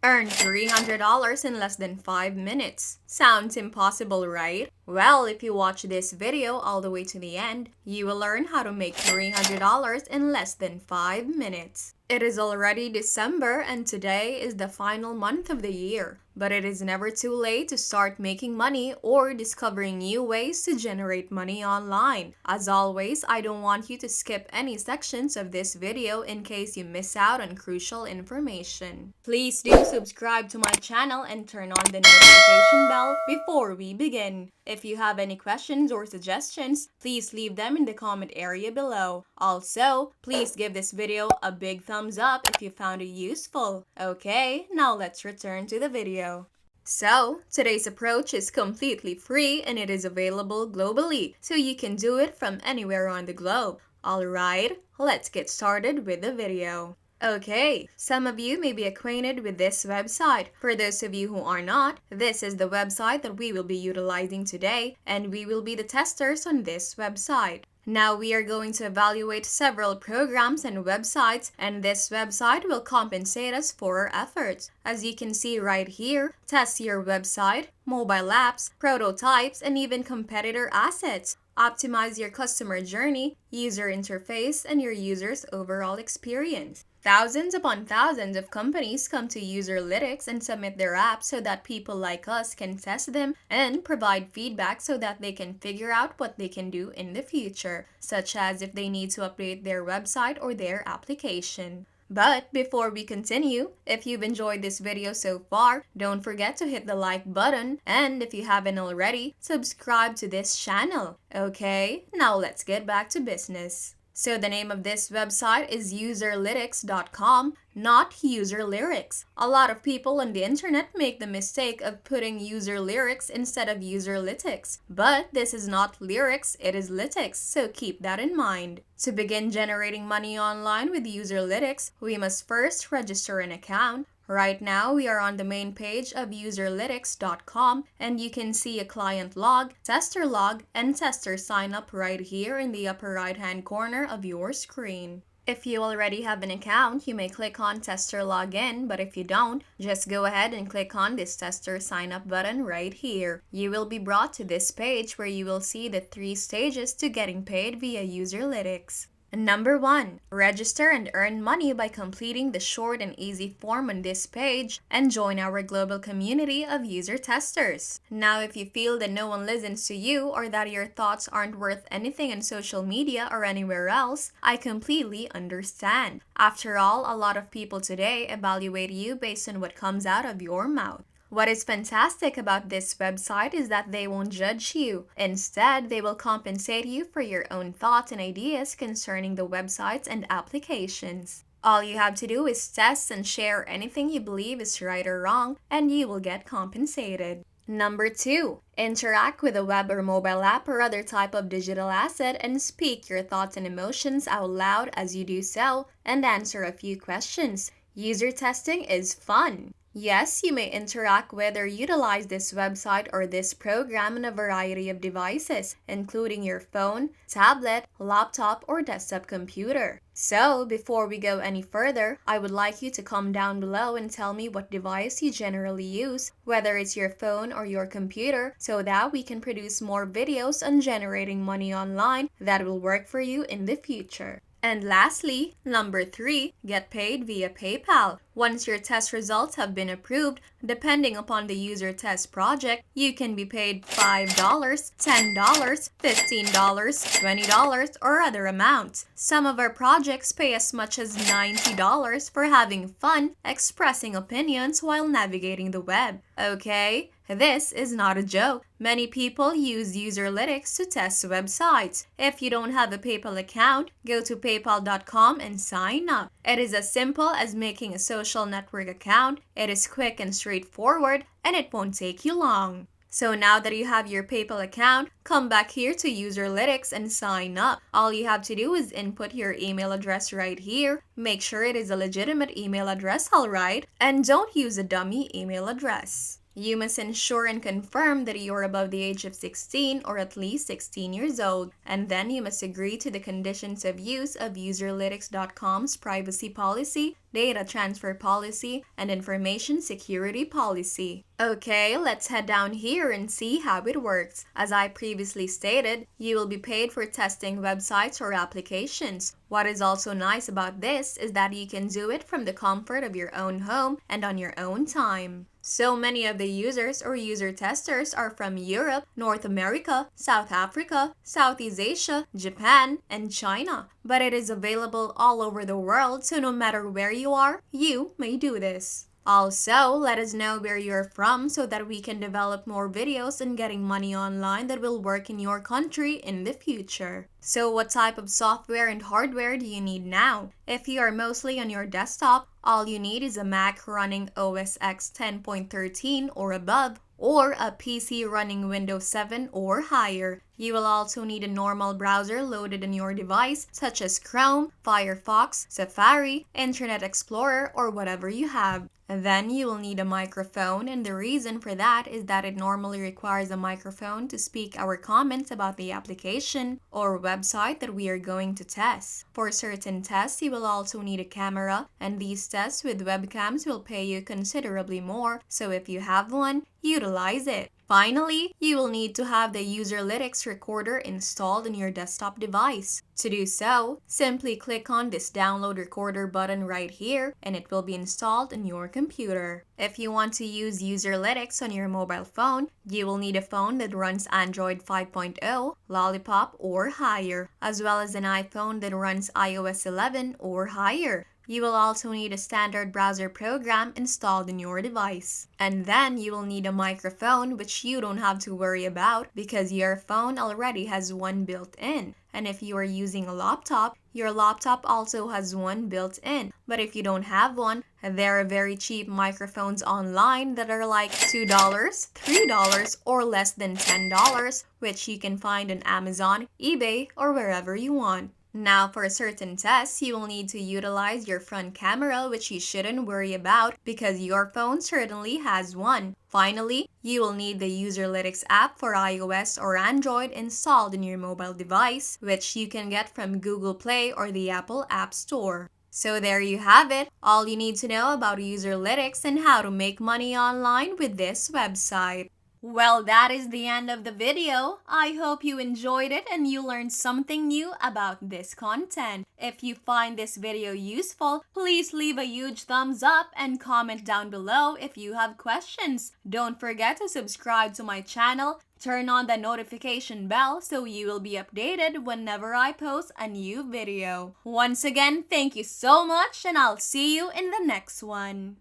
Earn $300 in less than 5 minutes. Sounds impossible, right? Well, if you watch this video all the way to the end, you will learn how to make $300 in less than 5 minutes. It is already December and today is the final month of the year. But it is never too late to start making money or discovering new ways to generate money online. As always, I don't want you to skip any sections of this video in case you miss out on crucial information. Please do subscribe to my channel and turn on the notification bell before we begin. If you have any questions or suggestions, please leave them in the comment area below. Also, please give this video a big thumbs up if you found it useful. Okay, now let's return to the video. So, today's approach is completely free and it is available globally, so you can do it from anywhere on the globe. Alright, let's get started with the video. Okay, some of you may be acquainted with this website. For those of you who are not, this is the website that we will be utilizing today, and we will be the testers on this website. Now we are going to evaluate several programs and websites, and this website will compensate us for our efforts. As you can see right here, test your website, mobile apps, prototypes, and even competitor assets. Optimize your customer journey, user interface, and your user's overall experience. Thousands upon thousands of companies come to Userlytics and submit their apps so that people like us can test them and provide feedback so that they can figure out what they can do in the future, such as if they need to update their website or their application. But before we continue, if you've enjoyed this video so far, don't forget to hit the like button, and if you haven't already, subscribe to this channel. Okay, now let's get back to business. So the name of this website is Userlytics.com, not Userlyrics. A lot of people on the internet make the mistake of putting Userlyrics instead of Userlytics. But this is not lyrics, it is lytics, so keep that in mind. To begin generating money online with Userlytics, we must first register an account. Right now, we are on the main page of Userlytics.com, and you can see a client log, tester log, and tester sign up right here in the upper right hand corner of your screen. If you already have an account, you may click on tester login, but if you don't, just go ahead and click on this tester sign up button right here. You will be brought to this page where you will see the 3 stages to getting paid via Userlytics. Number 1. Register and earn money by completing the short and easy form on this page and join our global community of user testers. Now, if you feel that no one listens to you or that your thoughts aren't worth anything on social media or anywhere else, I completely understand. After all, a lot of people today evaluate you based on what comes out of your mouth. What is fantastic about this website is that they won't judge you. Instead, they will compensate you for your own thoughts and ideas concerning the websites and applications. All you have to do is test and share anything you believe is right or wrong, and you will get compensated. Number 2. Interact with a web or mobile app or other type of digital asset and speak your thoughts and emotions out loud as you do so, and answer a few questions. User testing is fun. Yes, you may interact with or utilize this website or this program on a variety of devices, including your phone, tablet, laptop, or desktop computer. So, before we go any further, I would like you to comment down below and tell me what device you generally use, whether it's your phone or your computer, so that we can produce more videos on generating money online that will work for you in the future. And lastly, number 3, get paid via PayPal. Once your test results have been approved, depending upon the user test project, you can be paid $5, $10, $15, $20, or other amounts. Some of our projects pay as much as $90 for having fun expressing opinions while navigating the web. Okay? This is not a joke. Many people use Userlytics to test websites. If you don't have a PayPal account, go to paypal.com and sign up. It is as simple as making a social network account. It is quick and straightforward, and it won't take you long. So now that you have your PayPal account, come back here to Userlytics and sign up. All you have to do is input your email address right here. Make sure it is a legitimate email address, alright? And don't use a dummy email address. You must ensure and confirm that you're above the age of 16 or at least 16 years old, and then you must agree to the conditions of use of Userlytics.com's privacy policy data transfer policy, and information security policy. Okay, let's head down here and see how it works. As I previously stated, you will be paid for testing websites or applications. What is also nice about this is that you can do it from the comfort of your own home and on your own time. So many of the users or user testers are from Europe, North America, South Africa, Southeast Asia, Japan, and China. But it is available all over the world, so no matter where you are, you may do this. Also, let us know where you're from so that we can develop more videos on getting money online that will work in your country in the future. So what type of software and hardware do you need now? If you are mostly on your desktop, all you need is a Mac running OS X 10.13 or above, or a PC running Windows 7 or higher. You will also need a normal browser loaded on your device, such as Chrome, Firefox, Safari, Internet Explorer, or whatever you have. Then you will need a microphone, and the reason for that is that it normally requires a microphone to speak our comments about the application or website that we are going to test. For certain tests, you will also need a camera, and these tests with webcams will pay you considerably more, so if you have one, utilize it. Finally, you will need to have the Userlytics recorder installed on your desktop device. To do so, simply click on this download recorder button right here and it will be installed on your computer. If you want to use Userlytics on your mobile phone, you will need a phone that runs Android 5.0, Lollipop, or higher, as well as an iPhone that runs iOS 11 or higher. You will also need a standard browser program installed in your device. And then you will need a microphone, which you don't have to worry about because your phone already has one built in. And if you are using a laptop, your laptop also has one built in. But if you don't have one, there are very cheap microphones online that are like $2, $3, or less than $10, which you can find on Amazon, eBay, or wherever you want. Now, for certain tests, you will need to utilize your front camera, which you shouldn't worry about because your phone certainly has one. Finally, you will need the Userlytics app for iOS or Android installed in your mobile device, which you can get from Google Play or the Apple App Store. So there you have it, all you need to know about Userlytics and how to make money online with this website. Well, that is the end of the video. I hope you enjoyed it and you learned something new about this content. If you find this video useful, please leave a huge thumbs up and comment down below if you have questions. Don't forget to subscribe to my channel. Turn on the notification bell so you will be updated whenever I post a new video. Once again, thank you so much and I'll see you in the next one.